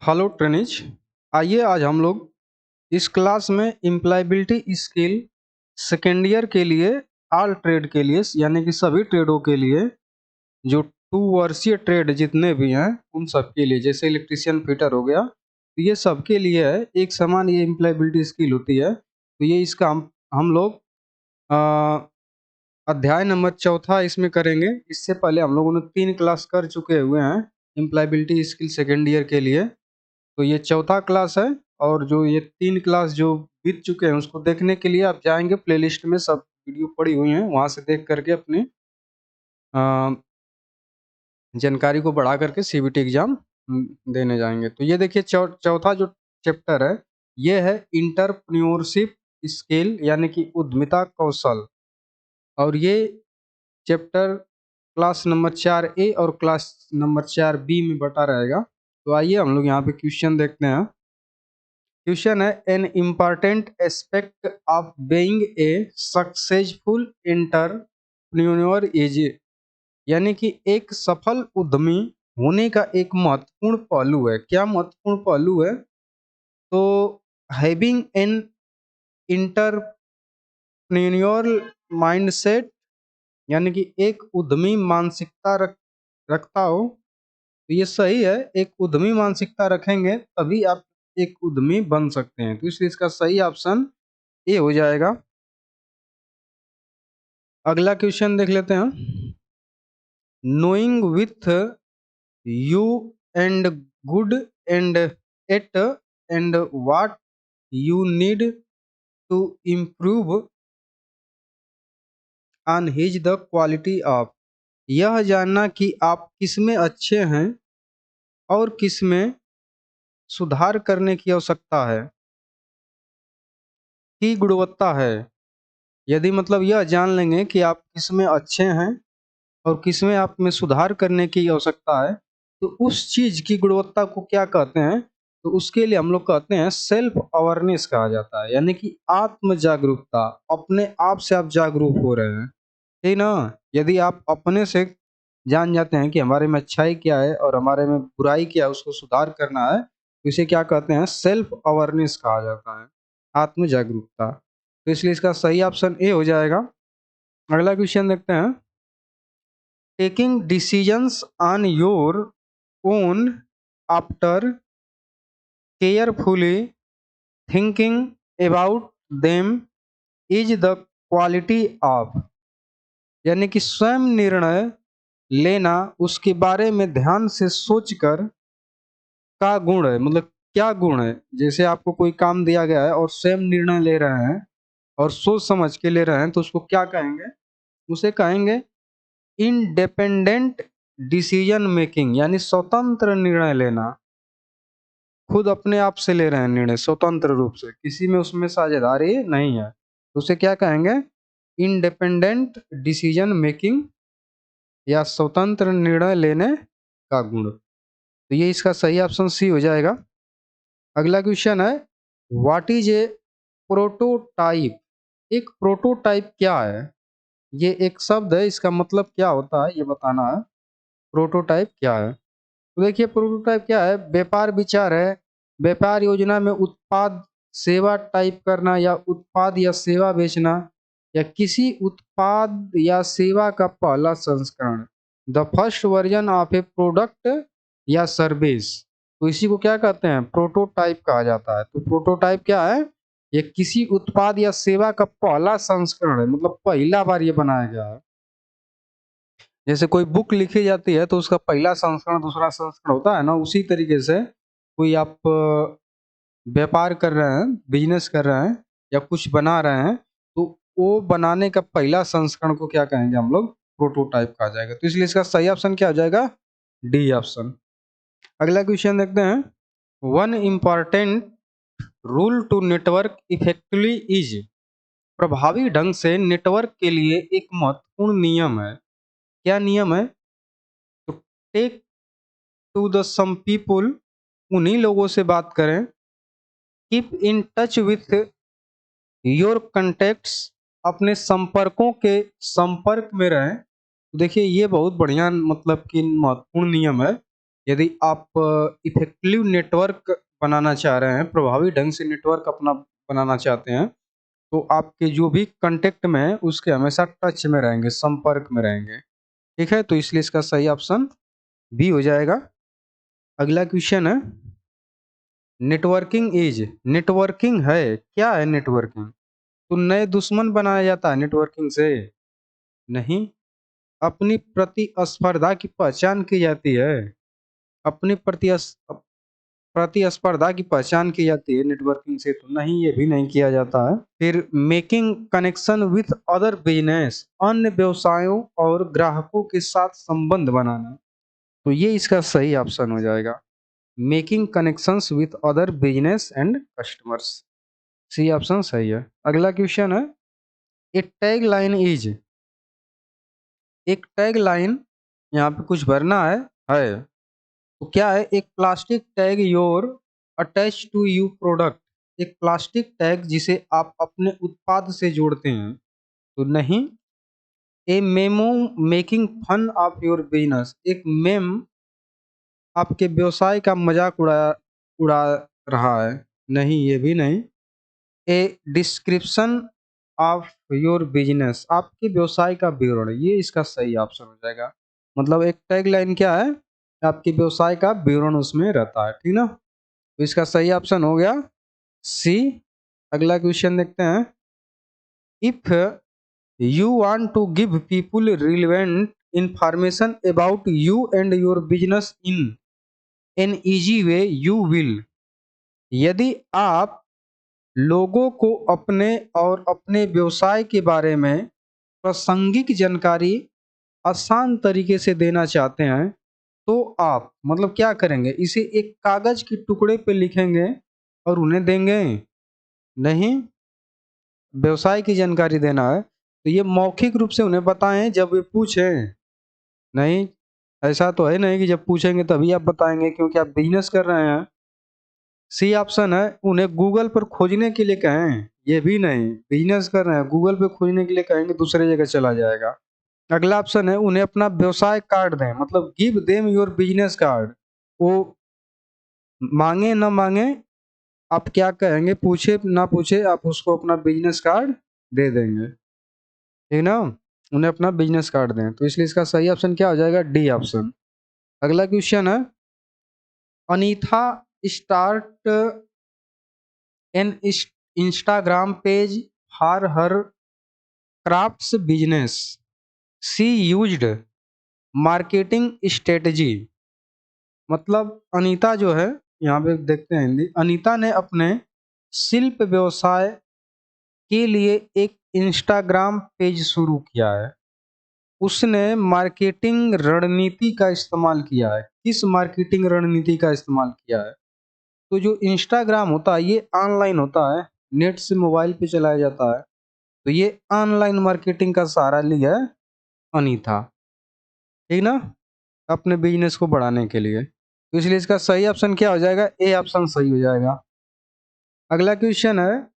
Hello trainees. आइए आज हम लोग इस क्लास में एम्प्लॉयबिलिटी स्किल सेकेंड ईयर के लिए ऑल ट्रेड के लिए यानी कि सभी ट्रेडों के लिए जो 2 वर्षीय ट्रेड जितने भी हैं उन सब के लिए, जैसे इलेक्ट्रीशियन फिटर हो गया, तो ये सब के लिए है एक समान ये एम्प्लॉयबिलिटी स्किल होती है। तो ये इसका हम लोग अध्याय नंबर 4 इसमें करेंगे। इससे पहले हम लोगों ने 3 क्लास कर चुके हुए हैं एम्प्लॉयबिलिटी स्किल सेकेंड ईयर के लिए, तो ये 4था क्लास है। और जो ये 3 क्लास जो बीत चुके हैं उसको देखने के लिए आप जाएंगे प्लेलिस्ट में, सब वीडियो पड़ी हुई हैं, वहां से देख करके अपनी जानकारी को बढ़ा करके सीबीटी एग्जाम देने जाएंगे। तो ये देखिए चौथा जो चैप्टर है ये है इंटरप्रेन्योरशिप स्किल यानी कि उद्यमिता कौशल। और ये चैप्टर क्लास नंबर 4A और क्लास नंबर 4B में बटा रहेगा। तो आइए हम लोग यहाँ पे क्वेश्चन देखते हैं। क्वेश्चन है, an important aspect of being a successful entrepreneur is, यानी कि एक सफल उद्यमी होने का एक महत्वपूर्ण पहलू है। क्या महत्वपूर्ण पहलू है? तो हैविंग एन इंटरप्रेन्योर माइंडसेट, यानी कि एक उद्यमी मानसिकता रखता हो। तो ये सही है, एक उद्यमी मानसिकता रखेंगे तभी आप एक उद्यमी बन सकते हैं। तो इसलिए इसका सही ऑप्शन ए हो जाएगा। अगला क्वेश्चन देख लेते हैं। Knowing with you and good and at and what you need to improve on his the quality of, यह जानना कि आप किसमें अच्छे हैं और किसमें सुधार करने की आवश्यकता है, की गुणवत्ता है। यदि मतलब यह जान लेंगे कि आप किसमें अच्छे हैं और किसमें आप में सुधार करने की आवश्यकता है, तो उस चीज की गुणवत्ता को क्या कहते हैं? तो उसके लिए हम लोग कहते हैं सेल्फ अवेयरनेस कहा जाता है, यानी कि आत्म जागरूकता। अपने आप से आप जागरूक हो रहे हैं, ठीक ना। यदि आप अपने से जान जाते हैं कि हमारे में अच्छाई क्या है और हमारे में बुराई क्या है, उसको सुधार करना है, तो इसे क्या कहते हैं? सेल्फ अवेयरनेस कहा जाता है, आत्म जागरूकता। तो इसलिए इसका सही ऑप्शन ए हो जाएगा। अगला क्वेश्चन देखते हैं। Taking decisions on your own after carefully thinking about them is the quality of, यानी कि स्वयं निर्णय लेना उसके बारे में ध्यान से सोचकर का गुण है। मतलब क्या गुण है? जैसे आपको कोई काम दिया गया है और स्वयं निर्णय ले रहे हैं और सोच समझ के ले रहे हैं, तो उसको क्या कहेंगे? उसे कहेंगे इंडिपेंडेंट डिसीजन मेकिंग, यानी स्वतंत्र निर्णय लेना। खुद अपने आप से ले रहे हैं निर्णय स्वतंत्र रूप से, किसी में उसमें साझेदारी नहीं है, तो उसे क्या कहेंगे? इंडिपेंडेंट डिसीजन मेकिंग या स्वतंत्र निर्णय लेने का गुण। तो ये इसका सही ऑप्शन सी हो जाएगा। अगला क्वेश्चन है, व्हाट इज ए प्रोटोटाइप? एक प्रोटोटाइप क्या है? ये एक शब्द है, इसका मतलब क्या होता है ये बताना है। प्रोटोटाइप क्या है? तो देखिए प्रोटोटाइप क्या है? व्यापार विचार है। व्यापार योजना में उत्पाद सेवा टाइप करना या उत्पाद या सेवा बेचना या किसी उत्पाद या सेवा का पहला संस्करण, the first version of A product या सर्विस। तो इसी को क्या कहते हैं? प्रोटोटाइप कहा जाता है। तो प्रोटोटाइप क्या है? ये किसी उत्पाद या सेवा का पहला संस्करण है, मतलब पहला बार ये बनाया गया है। जैसे कोई बुक लिखी जाती है तो उसका पहला संस्करण दूसरा संस्करण होता है ना, उसी तरीके से कोई आप व्यापार कर रहे हैं, बिजनेस कर रहे हैं या कुछ बना रहे हैं, तो वो बनाने का पहला संस्करण को क्या कहेंगे हम लोग? प्रोटोटाइप कहा जाएगा। तो इसलिए इसका सही ऑप्शन क्या हो जाएगा? D option. अगला क्वेश्चन देखते हैं। One important rule to network effectively is, प्रभावी ढंग से नेटवर्क के लिए एक महत्वपूर्ण नियम है। क्या नियम है? तो talk to the same people, उन्हीं लोगों से बात करें। Keep in touch with your contacts, अपने संपर्कों के संपर्क में रहें। देखिए ये बहुत बढ़िया मतलब कि महत्वपूर्ण नियम है। यदि आप इफेक्टिव नेटवर्क बनाना चाह रहे हैं, प्रभावी ढंग से नेटवर्क अपना बनाना चाहते हैं, तो आपके जो भी कांटेक्ट में हैं, उसके हमेशा टच में रहेंगे, संपर्क में रहेंगे। ठीक है, तो इसलिए इसका सही ऑप्शन बी हो जाएगा। अगला क्वेश्चन है, नेटवर्किंग है क्या है नेटवर्किंग? तो नए दुश्मन बनाया जाता है नेटवर्किंग से? नहीं। अपनी प्रतिस्पर्धा की पहचान की जाती है। अपनी प्रतिस्पर्धा की पहचान की जाती है नेटवर्किंग से? तो नहीं, ये भी नहीं किया जाता है। फिर making connection with other business, अन्य व्यवसायों और ग्राहकों के साथ संबंध बनाना, तो ये इसका सही ऑप्शन हो जाएगा। Making connections with other business and customers, C option सही है। अगला क्वेश्चन है, ए टैग लाइन इज, एक टैग लाइन यहाँ पे कुछ भरना है तो क्या है? एक plastic tag your attach to you product, एक प्लास्टिक टैग जिसे आप अपने उत्पाद से जोड़ते हैं? तो नहीं। A memo making fun of your business, एक मेम आपके व्यवसाय का मजाक उड़ा रहा है? नहीं, ये भी नहीं। A description of your business, आपके व्यवसाय का विवरण, ये इसका सही ऑप्शन हो जाएगा। मतलब एक टैग लाइन क्या है? आपके व्यवसाय का विवरण उसमें रहता है, ठीक ना? तो इसका सही ऑप्शन हो गया सी। अगला क्वेश्चन देखते हैं, if you want to give people relevant information about you and your business in an easy way you will, यदि आप लोगों को अपने और अपने व्यवसाय के बारे में प्रासंगिक जानकारी आसान तरीके से देना चाहते हैं, तो आप मतलब क्या करेंगे? इसे एक कागज के टुकड़े पे लिखेंगे और उन्हें देंगे? नहीं। व्यवसाय की जानकारी देना है तो ये मौखिक रूप से उन्हें बताएं जब वे पूछें? नहीं। ऐसा तो है नहीं कि जब पूछेंगे तभी आप बताएंगे, क्योंकि आप बिजनेस कर रहे हैं। सी ऑप्शन है, उन्हें गूगल पर खोजने के लिए कहें? ये भी नहीं, बिजनेस कर रहे हैं, गूगल पे खोजने के लिए कहेंगे दूसरे जगह चला जाएगा। अगला ऑप्शन है, उन्हें अपना व्यवसाय कार्ड दें, मतलब give them your business card. वो मांगे ना मांगे, आप क्या कहेंगे? पूछे ना पूछे, आप उसको अपना बिजनेस कार्ड दे देंगे, ठीक ना? उन्हें अपना बिजनेस कार्ड दें, तो इसलिए इसका सही ऑप्शन क्या हो जाएगा? D option. अगला क्वेश्चन है, Anitha start an Instagram page for her crafts business, C used marketing strategy. मतलब अनीता जो है, यहाँ पे देखते हैं हिंदी, अनीता ने अपने शिल्प व्यवसाय के लिए एक इंस्टाग्राम पेज शुरू किया है। उसने मार्केटिंग रणनीति का इस्तेमाल किया है। किस मार्केटिंग रणनीति का इस्तेमाल किया है? तो जो इंस्टाग्राम होता है ये ऑनलाइन होता है, नेट से मोबाइल पे चलाया जाता है, तो ये ऑनलाइन मार्केटिंग का सहारा लिया है अनीता, ठीक ना, अपने बिजनेस को बढ़ाने के लिए। तो इसलिए इसका सही ऑप्शन क्या हो जाएगा? ए ऑप्शन सही हो जाएगा। अगला क्वेश्चन है,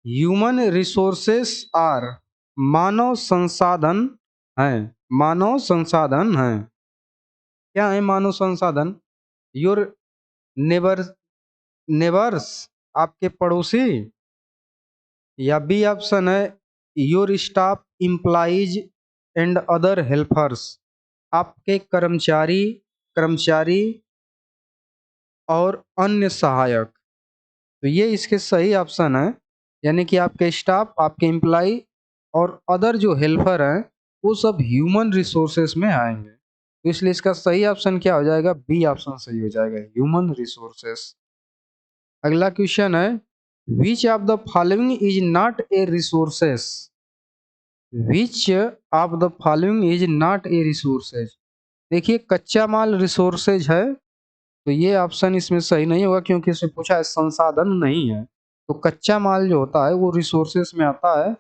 ह्यूमन रिसोर्सेस आर, मानव संसाधन है, मानव संसाधन है, क्या है मानव संसाधन? योर नेबर नेबर्स, आपके पड़ोसी, या बी ऑप्शन है, your staff implies and other helpers, आपके कर्मचारी और अन्य सहायक। तो ये इसके सही ऑप्शन है, यानी कि आपके स्टाफ, आपके एम्प्लाई और अदर जो हेल्पर हैं वो सब ह्यूमन रिसोर्सेस में आएंगे। तो इसलिए इसका सही ऑप्शन क्या हो जाएगा? बी ऑप्शन सही हो जाएगा, ह्यूमन रिसोर्सेस। अगला क्वेश्चन है, which of the following is not A resources, which of the following is not A resources. देखिए कच्चा माल रिसोर्सेज है, तो ये ऑप्शन इसमें सही नहीं होगा, क्योंकि इसमें पूछा है संसाधन नहीं है। तो कच्चा माल जो होता है वो रिसोर्सेस में आता है।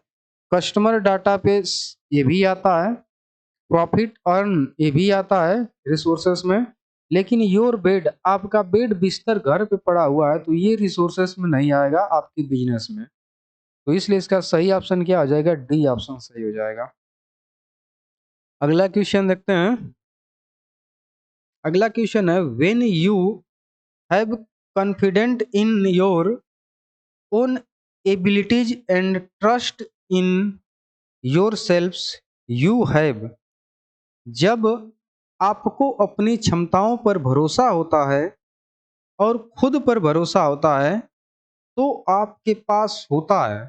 कस्टमर डाटाबेस ये भी आता है। प्रॉफिट अर्न ये भी आता है रिसोर्सेस में। लेकिन योर बेड, आपका बेड बिस्तर घर पे पड़ा हुआ है, तो ये रिसोर्सेस में नहीं आएगा आपके बिजनेस में। तो इसलिए इसका सही ऑप्शन क्या हो जाएगा? डी ऑप्शन सही हो जाएगा। अगला क्वेश्चन देखते हैं, अगला क्वेश्चन है, when you have confident in your own abilities and trust in your selfs you have. जब आपको अपनी क्षमताओं पर भरोसा होता है और खुद पर भरोसा होता है तो आपके पास होता है,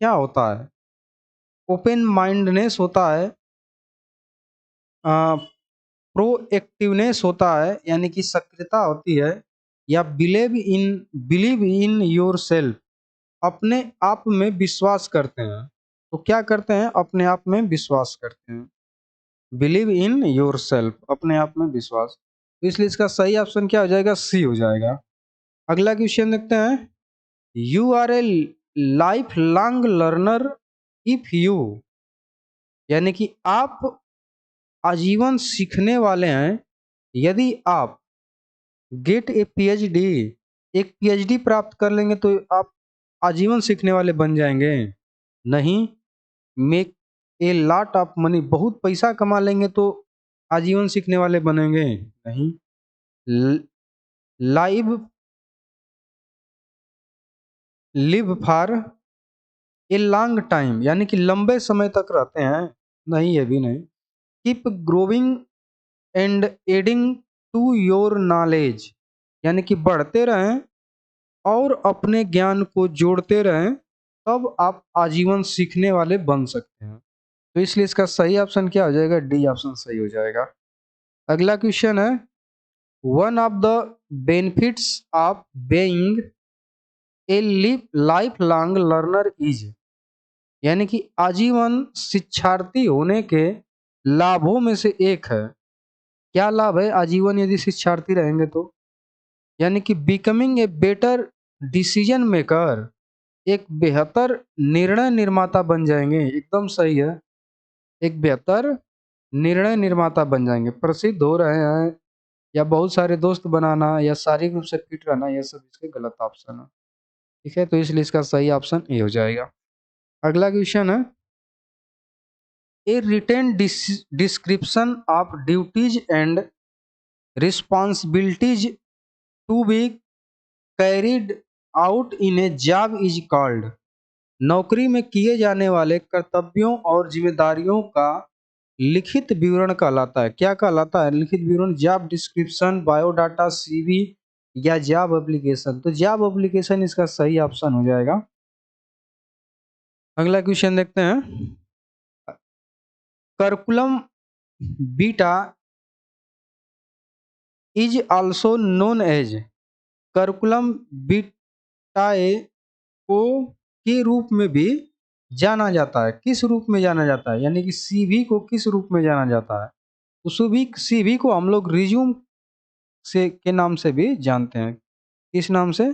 क्या होता है? ओपन माइंडनेस होता है, प्रोएक्टिवनेस होता है यानी कि सक्रियता होती है, या बिलीव इन योर सेल्फ, अपने आप में विश्वास करते हैं। तो क्या करते हैं? अपने आप में विश्वास करते हैं। बिलीव इन योर सेल्फ, अपने आप में विश्वास। तो इसलिए इसका सही ऑप्शन क्या हो जाएगा? सी हो जाएगा। अगला क्वेश्चन देखते हैं, you are a life long learner if you, यानी कि आप आजीवन सीखने वाले हैं यदि आप गेट ए पीएचडी, एक पीएचडी प्राप्त कर लेंगे तो आप आजीवन सीखने वाले बन जाएंगे? नहीं। Make a lot of money, बहुत पैसा कमा लेंगे तो आजीवन सीखने वाले बनेंगे? नहीं। Live live for a long time, यानी कि लंबे समय तक रहते हैं? नहीं, ये भी नहीं। Keep growing and adding to your knowledge, यानी कि बढ़ते रहें और अपने ज्ञान को जोड़ते रहें, तब आप आजीवन सीखने वाले बन सकते हैं। तो इसलिए इसका सही ऑप्शन क्या हो जाएगा? डी ऑप्शन सही हो जाएगा। अगला क्वेश्चन है, one of the benefits of being a life long learner is, यानी कि आजीवन शिक्षार्थी होने के लाभों में से एक है। क्या लाभ है आजीवन यदि शिक्षार्थी रहेंगे तो? यानी कि becoming a better decision maker, एक बेहतर निर्णय निर्माता बन जाएंगे। एकदम सही है, एक बेहतर निर्णय निर्माता बन जाएंगे। प्रसिद्ध हो रहे हैं या बहुत सारे दोस्त बनाना या शारीरिक रूप से फिट रहना, यह सब इसके गलत ऑप्शन है। ठीक है, तो इसलिए इसका सही ऑप्शन ए हो जाएगा। अगला क्वेश्चन है, A written description of duties and responsibilities to be carried out in a job is called. नौकरी में किए जाने वाले कर्तव्यों और जिम्मेदारियों का लिखित विवरण कहलाता है। क्या कहलाता है? लिखित विवरण। जॉब डिस्क्रिप्शन, बायोडाटा, सीवी या जॉब एप्लीकेशन। तो जॉब एप्लीकेशन इसका सही ऑप्शन हो जाएगा। अगला क्वेश्चन देखते हैं, curriculum vitae is also known as, curriculum vitae को के रूप में भी जाना जाता है। किस रूप में जाना जाता है? यानी कि सीवी को किस रूप में जाना जाता है? उस सीवी को हम लोग रिज्यूम से के नाम से भी जानते हैं। किस नाम से?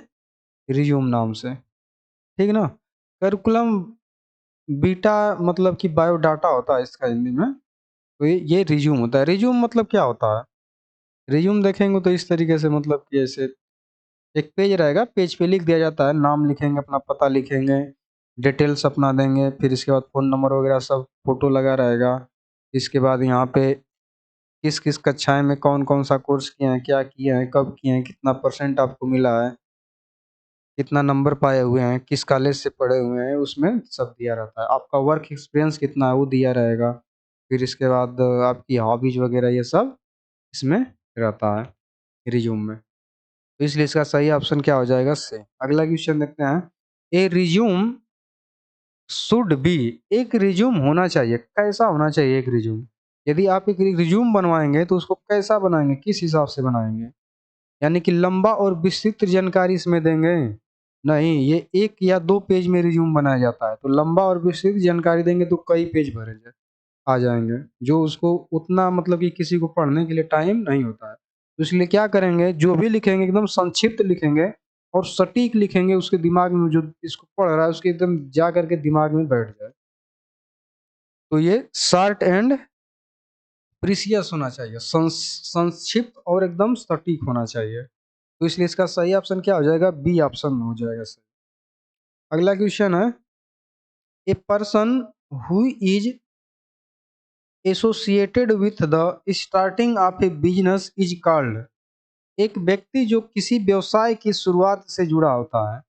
रिज्यूम नाम से। ठीक ना। करिकुलम बीटा मतलब कि बायोडाटा होता है इसका हिंदी में, तो ये रिज्यूम होता है। रिज्यूम मतलब क्या होता है? रिज्यूम देखेंगे तो इस तरीके से, मतलब कि ऐसे एक पेज रहेगा, पेज पे लिख दिया जाता है, नाम लिखेंगे, अपना पता लिखेंगे, डिटेल्स अपना देंगे, फिर इसके बाद फ़ोन नंबर वगैरह सब फोटो लगा रहेगा। इसके बाद यहाँ पे किस किस कक्षाएं में कौन कौन सा कोर्स किए हैं, क्या किए हैं, कब किए हैं, कितना परसेंट आपको मिला है, कितना नंबर पाए हुए हैं, किस कॉलेज से पढ़े हुए हैं, उसमें सब दिया रहता है। आपका वर्क एक्सपीरियंस कितना है वो दिया रहेगा। फिर इसके बाद आपकी हॉबीज वगैरह ये सब इसमें रहता है रिज्यूम में। तो इसलिए इसका सही ऑप्शन क्या हो जाएगा? से। अगला क्वेश्चन देखते हैं, ए रिज्यूम शुड बी, एक रिज्यूम होना चाहिए, कैसा होना चाहिए एक रिज्यूम? यदि आप एक रिज्यूम बनवाएंगे तो उसको कैसा बनाएंगे, किस हिसाब से बनाएंगे? यानी कि लंबा और विस्तृत जानकारी इसमें देंगे? नहीं, ये एक या दो पेज में रिज्यूम बनाया जाता है। तो लंबा और विस्तृत जानकारी देंगे तो कई पेज भरे आ जाएंगे, जो उसको उतना मतलब कि किसी को पढ़ने के लिए टाइम नहीं होता है। तो इसलिए क्या करेंगे, जो भी लिखेंगे एकदम संक्षिप्त लिखेंगे और सटीक लिखेंगे, उसके दिमाग में जो इसको पढ़ रहा है उसके एकदम जा करके दिमाग में बैठ जाए। तो ये शॉर्ट एंड प्रिसियस होना चाहिए, संक्षिप्त और एकदम सटीक होना चाहिए। तो इसलिए इसका सही ऑप्शन क्या हो जाएगा? बी ऑप्शन हो जाएगा सही। अगला क्वेश्चन है, a person who is associated with the starting of A business is called. एक व्यक्ति जो किसी व्यवसाय की शुरुआत से जुड़ा होता है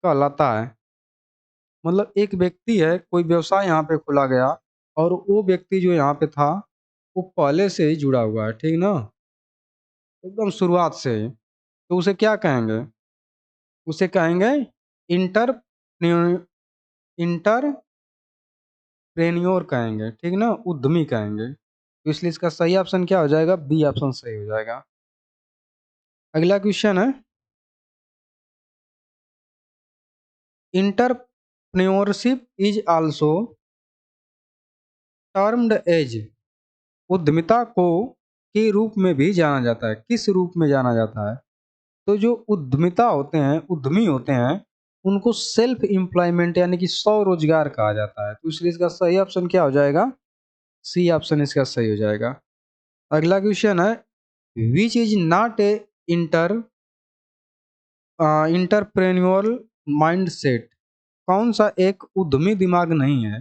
कहलाता है। मतलब एक व्यक्ति है, कोई व्यवसाय यहाँ पे खोला गया और वो व्यक्ति जो यहाँ पे था वो पहले से ही जुड़ा हुआ है, ठीक ना, एकदम शुरुआत से ही। तो उसे क्या कहेंगे? उसे कहेंगे इंटर इंटरप्रेन्योर कहेंगे, ठीक ना, उद्यमी कहेंगे। तो इसलिए इसका सही ऑप्शन क्या हो जाएगा? बी ऑप्शन सही हो जाएगा। अगला क्वेश्चन है, entrepreneurship is also termed as. उद्यमिता को के रूप में भी जाना जाता है। किस रूप में जाना जाता है? तो जो उद्यमिता होते हैं, उद्यमी होते हैं, उनको सेल्फ एम्प्लॉयमेंट यानी कि स्वरोजगार कहा जाता है। तो इसलिए इसका सही ऑप्शन क्या हो जाएगा? सी ऑप्शन इसका सही हो जाएगा। अगला क्वेश्चन है, which is not a inter entrepreneurial mindset. कौन सा एक उद्यमी दिमाग नहीं है?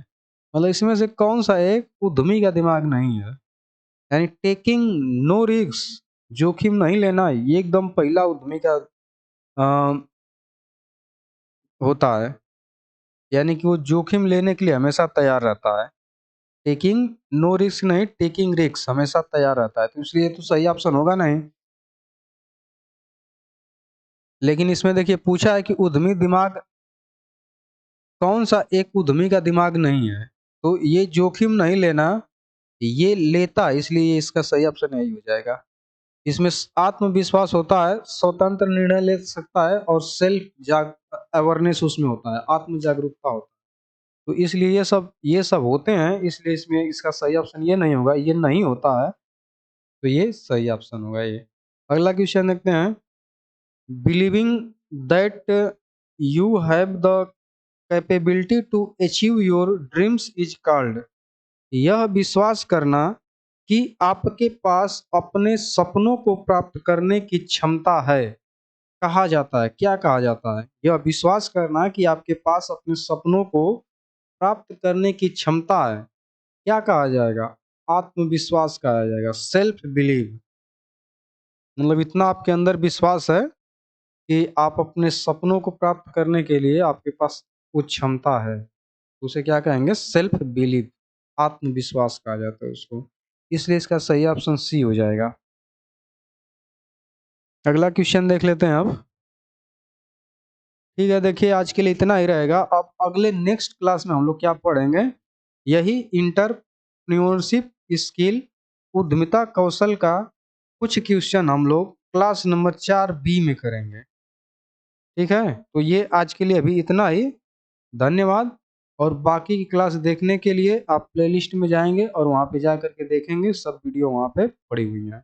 मतलब इसमें से कौन सा एक उद्यमी का दिमाग नहीं है? यानी टेकिंग नो रिस्क, जोखिम नहीं लेना, ये एकदम पहला उद्यमी का अ, होता है। यानी कि वो जोखिम लेने के लिए हमेशा तैयार रहता है। टेकिंग नो रिस्क नहीं, टेकिंग रिस्क, हमेशा तैयार रहता है। तो इसलिए तो सही ऑप्शन होगा नहीं। लेकिन इसमें देखिए पूछा है कि उद्यमी दिमाग, कौन सा एक उद्यमी का दिमाग नहीं है? तो ये जोखिम नहीं लेना, ये लेता है, इसलिए इसका सही ऑप्शन यही हो जाएगा। इसमें आत्मविश्वास होता है, स्वतंत्र निर्णय ले सकता है और सेल्फ जाग अवेयरनेस उसमें होता है, आत्म जागरूकता होता है। तो इसलिए ये सब होते हैं, इसलिए इसमें इसका सही ऑप्शन ये नहीं होगा, ये नहीं होता है। तो ये सही ऑप्शन होगा ये। अगला क्वेश्चन देखते हैं, believing that you have the capability to achieve your dreams is called. यह विश्वास करना कि आपके पास अपने सपनों को प्राप्त करने की क्षमता है कहा जाता है। क्या कहा जाता है? यह विश्वास करना कि आपके पास अपने सपनों को प्राप्त करने की क्षमता है, क्या कहा जाएगा? आत्मविश्वास कहा जाएगा, सेल्फ बिलीव। मतलब इतना आपके अंदर विश्वास है कि आप अपने सपनों को प्राप्त करने के लिए आपके पास वो क्षमता है। तो उसे क्या कहेंगे? सेल्फ बिलीव, आत्मविश्वास कहा जाता है उसको। इसलिए इसका सही ऑप्शन सी हो जाएगा। अगला क्वेश्चन देख लेते हैं अब। ठीक है, देखिए आज के लिए इतना ही रहेगा। अब अगले नेक्स्ट क्लास में हम लोग क्या पढ़ेंगे? यही इंटरप्रेन्योरशिप स्किल, उद्यमिता कौशल का कुछ क्वेश्चन हम लोग क्लास नंबर 4B में करेंगे। ठीक है, तो ये आज के लिए अभी इतना ही। धन्यवाद। और बाकी की क्लास देखने के लिए आप प्लेलिस्ट में जाएंगे और वहाँ पे जा करके देखेंगे, सब वीडियो वहाँ पे पड़ी हुई हैं।